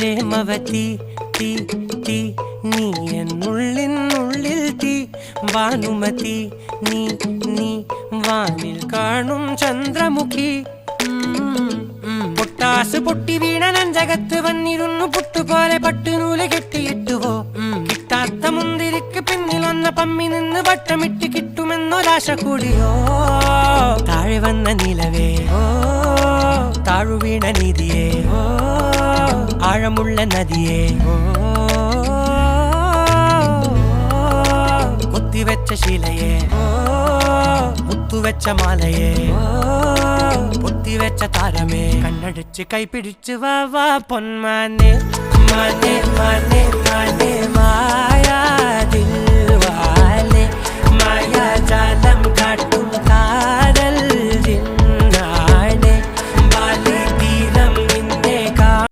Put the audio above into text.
പ്രേമവതി തീ തീ നീ എന്നുള്ളിൽ തീ ഭാനുമതി നീ നീ വാനിൽ കാണും ചന്ദ്രമുഖി പൊട്ടാസ് പൊട്ടി വീണ നെഞ്ചകത്ത് വന്നിരുന്നു പുട്ടുപോലെ പട്ടുനൂല് കെട്ടിയിട്ടുവോ കിട്ടാത്ത മുന്തിരിക്ക് പിന്നിൽ വന്ന പമ്മി നിന്ന് വട്ടമിട്ട് കിട്ടുമെന്നൊരാശ കൂടിയോ താഴെ വന്ന നിലവേ താഴു വീണ നിധിയേ ആഴമുള്ള നദിയേ കൊത്തിവെച്ച ശിലയേ മുത്തുവെച്ച മാലയേ പൊത്തിവെച്ച താരമേ കണ്ണടിച്ച് കൈപിടിച്ച് വാ വാ പൊന്മാനെ മാനെ മാനെ മാനെ മായാ ദിൽവാലെ മായാ ജാല